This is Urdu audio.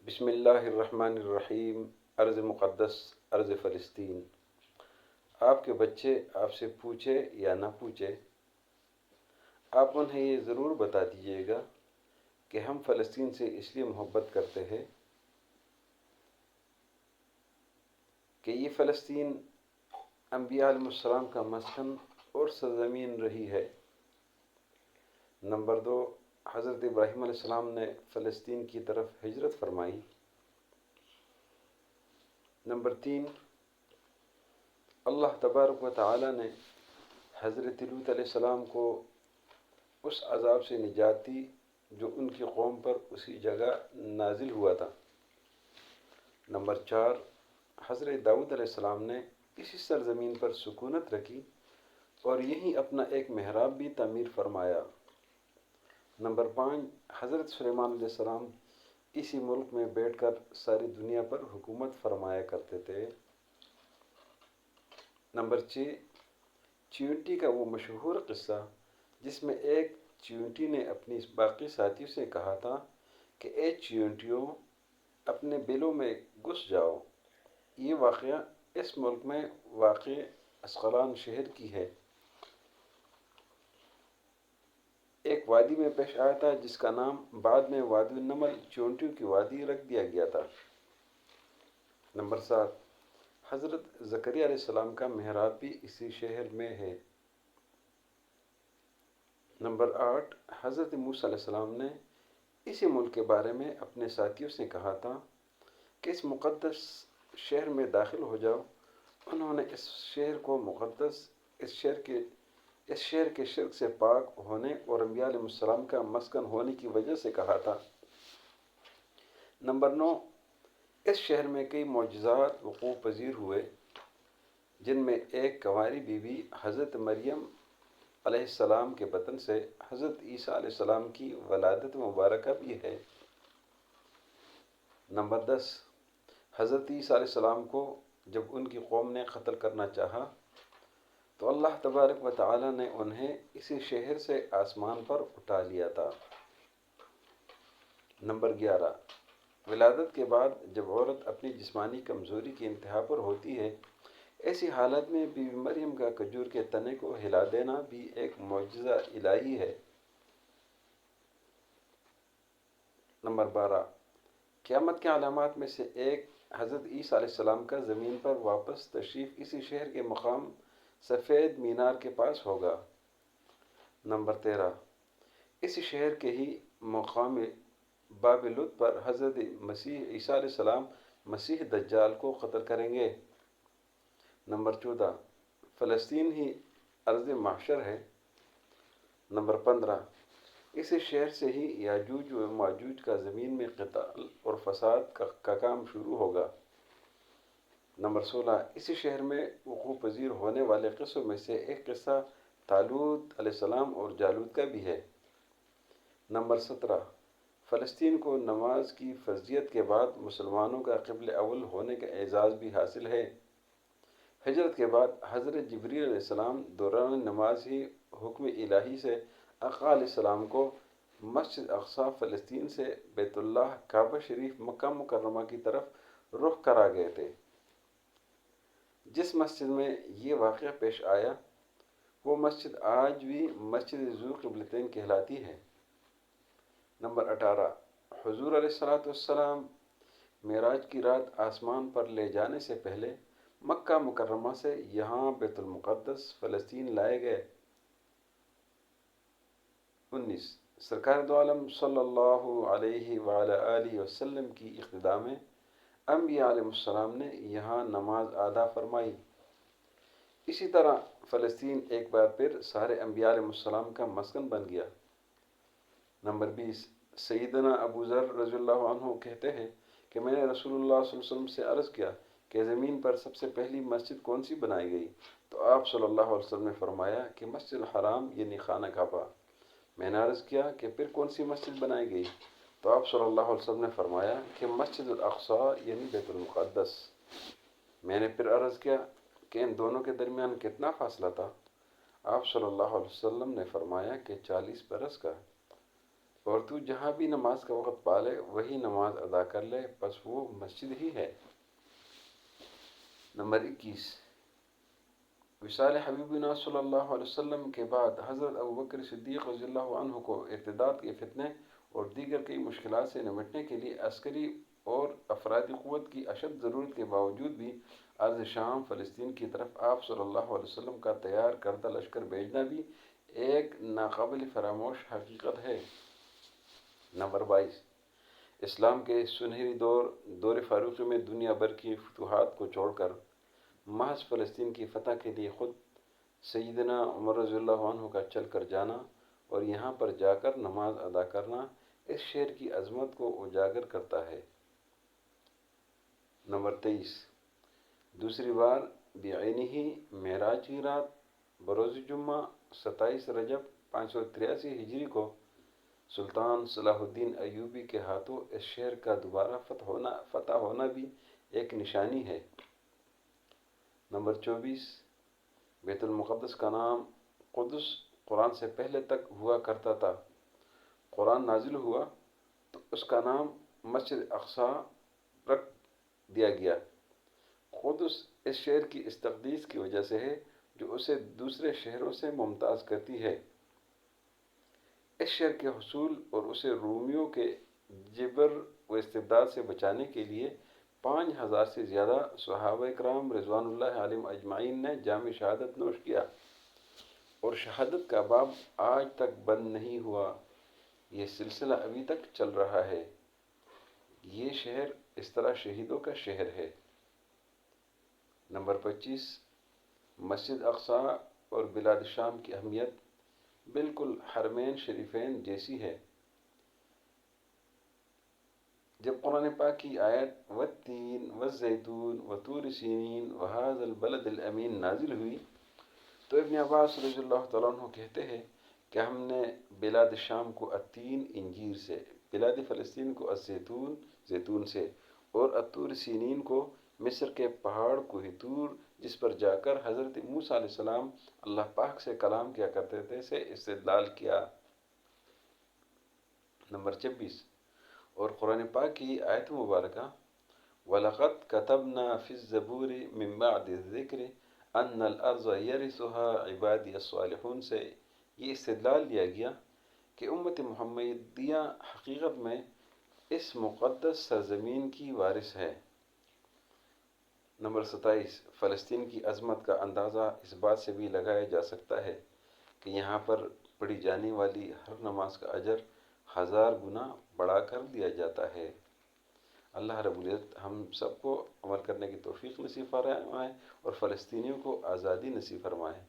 بسم اللہ الرحمن الرحیم۔ ارض مقدس، ارض فلسطین۔ آپ کے بچے آپ سے پوچھے یا نہ پوچھے، آپ انہیں یہ ضرور بتا دیجیے گا کہ ہم فلسطین سے اس لیے محبت کرتے ہیں کہ یہ فلسطین انبیاء علیہ السلام کا مسکن اور سرزمین رہی ہے۔ نمبر 2، حضرت ابراہیم علیہ السلام نے فلسطین کی طرف ہجرت فرمائی۔ نمبر 3، اللہ تبارک و تعالی نے حضرت لوط علیہ السلام کو اس عذاب سے نجات دی جو ان کی قوم پر اسی جگہ نازل ہوا تھا۔ نمبر 4، حضرت داؤد علیہ السلام نے اسی سرزمین پر سکونت رکھی اور یہیں اپنا ایک محراب بھی تعمیر فرمایا۔ نمبر 5، حضرت سلیمان علیہ السلام اسی ملک میں بیٹھ کر ساری دنیا پر حکومت فرمایا کرتے تھے۔ نمبر 6، چیونٹی کا وہ مشہور قصہ جس میں ایک چیونٹی نے اپنی باقی ساتھیوں سے کہا تھا کہ اے چیونٹیوں، اپنے بلوں میں گھس جاؤ، یہ واقعہ اس ملک میں واقع اسقلان شہر کی ہے۔ ایک وادی میں پیش آیا تھا جس کا نام بعد میں وادی النمل چیونٹیوں کی وادی رکھ دیا گیا تھا۔ نمبر 7، حضرت زکریا علیہ السلام کا محراب بھی اسی شہر میں ہے۔ نمبر 8، حضرت موسیٰ علیہ السلام نے اسی ملک کے بارے میں اپنے ساتھیوں سے کہا تھا کہ اس مقدس شہر میں داخل ہو جاؤ۔ انہوں نے اس شہر کو مقدس، اس شہر کے شرک سے پاک ہونے اور انبیاء علیہ السلام کا مسکن ہونے کی وجہ سے کہا تھا۔ نمبر 9، اس شہر میں کئی معجزات وقوع پذیر ہوئے جن میں ایک کنواری بی بی حضرت مریم علیہ السلام کے بطن سے حضرت عیسیٰ علیہ السلام کی ولادت مبارکہ بھی ہے۔ نمبر 10، حضرت عیسیٰ علیہ السلام کو جب ان کی قوم نے قتل کرنا چاہا تو اللہ تبارک و تعالی نے انہیں اسی شہر سے آسمان پر اٹھا لیا تھا۔ نمبر 11، ولادت کے بعد جب عورت اپنی جسمانی کمزوری کی انتہا پر ہوتی ہے، ایسی حالت میں بی بی مریم کا کھجور کے تنے کو ہلا دینا بھی ایک معجزہ الہی ہے۔ نمبر 12، قیامت کے علامات میں سے ایک حضرت عیسیٰ علیہ السلام کا زمین پر واپس تشریف اسی شہر کے مقام سفید مینار کے پاس ہوگا۔ نمبر 13، اسی شہر کے ہی مقام باب لد پر حضرت مسیح عیسیٰ علیہ السلام مسیح دجال کو قتل کریں گے۔ نمبر 14، فلسطین ہی ارض محشر ہے۔ نمبر 15، اسی شہر سے ہی یاجوج و ماجوج کا زمین میں قتال اور فساد کا کام شروع ہوگا۔ نمبر 16، اسی شہر میں وقوع پذیر ہونے والے قصوں میں سے ایک قصہ طالوت علیہ السلام اور جالوت کا بھی ہے۔ نمبر 17، فلسطین کو نماز کی فرضیت کے بعد مسلمانوں کا قبلہ اول ہونے کا اعزاز بھی حاصل ہے۔ ہجرت کے بعد حضرت جبریل علیہ السلام دوران نماز ہی حکم الہی سے آقا علیہ السلام کو مسجد اقصی فلسطین سے بیت اللہ کعبہ شریف مکہ مکرمہ کی طرف رخ کرا گئے تھے۔ جس مسجد میں یہ واقعہ پیش آیا وہ مسجد آج بھی مسجد ذو قبلتین کہلاتی ہے۔ نمبر 18، حضور علیہ السلام معراج کی رات آسمان پر لے جانے سے پہلے مکہ مکرمہ سے یہاں بیت المقدس فلسطین لائے گئے۔ 19، سرکار دو عالم صلی اللہ علیہ وآلہ آلہ وسلم کی اقتداء میں انبیاء علیہ السلام نے یہاں نماز ادا فرمائی۔ اسی طرح فلسطین ایک بار پھر سارے انبیاء علیہ السلام کا مسکن بن گیا۔ نمبر 20، سیدنا ابو ذر رضی اللہ عنہ کہتے ہیں کہ میں نے رسول اللہ صلی اللہ علیہ وسلم سے عرض کیا کہ زمین پر سب سے پہلی مسجد کون سی بنائی گئی؟ تو آپ صلی اللہ علیہ وسلم نے فرمایا کہ مسجد الحرام یعنی خانہ کعبہ۔ میں نے عرض کیا کہ پھر کون سی مسجد بنائی گئی؟ تو آپ صلی اللہ علیہ وسلم نے فرمایا کہ مسجد الاقصی یعنی بیت المقدس۔ میں نے پھر عرض کیا کہ ان دونوں کے درمیان کتنا فاصلہ تھا؟ آپ صلی اللہ علیہ وسلم نے فرمایا کہ 40 برس کا۔ اور تو جہاں بھی نماز کا وقت پالے وہی نماز ادا کر لے، بس وہ مسجد ہی ہے۔ نمبر 21، وصال حبیبنا صلی اللہ علیہ وسلم کے بعد حضرت ابوبکر صدیق رضی اللہ عنہ کو ارتداد کے فتنے اور دیگر کئی مشکلات سے نمٹنے کے لیے عسکری اور افرادی قوت کی اشد ضرورت کے باوجود بھی ارض شام فلسطین کی طرف آپ صلی اللہ علیہ وسلم کا تیار کردہ لشکر بھیجنا بھی ایک ناقابل فراموش حقیقت ہے۔ نمبر 22، اسلام کے سنہری دور فاروقی میں دنیا بھر کی فتوحات کو چھوڑ کر محض فلسطین کی فتح کے لیے خود سیدنا عمر رضی اللہ عنہ کا چل کر جانا اور یہاں پر جا کر نماز ادا کرنا اس شہر کی عظمت کو اجاگر کرتا ہے۔ نمبر 23، دوسری بار بعینہ معراج کی رات بروز جمعہ 27 رجب 583 ہجری کو سلطان صلاح الدین ایوبی کے ہاتھوں اس شہر کا دوبارہ فتح ہونا بھی ایک نشانی ہے۔ نمبر 24، بیت المقدس کا نام قدس قرآن سے پہلے تک ہوا کرتا تھا۔ قرآن نازل ہوا تو اس کا نام مسجد اقصیٰ رکھ دیا گیا۔ قدس اس شہر کی اس تقدیس کی وجہ سے ہے جو اسے دوسرے شہروں سے ممتاز کرتی ہے۔ اس شہر کے حصول اور اسے رومیوں کے جبر و استبداد سے بچانے کے لیے 5000 سے زیادہ صحابہ کرام رضوان اللہ علیہم اجمعین نے جام شہادت نوش کیا، اور شہادت کا باب آج تک بند نہیں ہوا، یہ سلسلہ ابھی تک چل رہا ہے۔ یہ شہر اس طرح شہیدوں کا شہر ہے۔ نمبر 25، مسجد اقصیٰ اور بلاد شام کی اہمیت بالکل حرمین شریفین جیسی ہے۔ جب قرآن پاک کی آیت والتین والزیتون وطور سینین وہذا البلد الامین نازل ہوئی تو ابن عباس رضی اللہ تعالیٰ عنہ کہتے ہیں کہ ہم نے بلاد شام کو التین انجیر سے، بلاد فلسطین کو زیتون سے، اور الطور سینین کو مصر کے پہاڑ کوہ طور جس پر جا کر حضرت موسیٰ علیہ السلام اللہ پاک سے کلام کیا کرتے تھے سے استدلال کیا۔ نمبر 26، اور قرآن پاک کی آیت مبارکہ وَلَقَدْ كَتَبْنَا فِي الزَّبُورِ مِن بَعْدِ الذِّكْرِ أَنَّ الْأَرْضَ يَرِثُهَا عِبَادِيَ الصَّالِحُونَ سے یہ استدلال لیا گیا کہ امت محمدیہ حقیقت میں اس مقدس سرزمین کی وارث ہے۔ نمبر 27، فلسطین کی عظمت کا اندازہ اس بات سے بھی لگایا جا سکتا ہے کہ یہاں پر پڑھی جانے والی ہر نماز کا اجر 1000 گنا بڑھا کر دیا جاتا ہے۔ اللہ رب العزت ہم سب کو عمل کرنے کی توفیق نصیب فرمائے اور فلسطینیوں کو آزادی نصیب فرمائے۔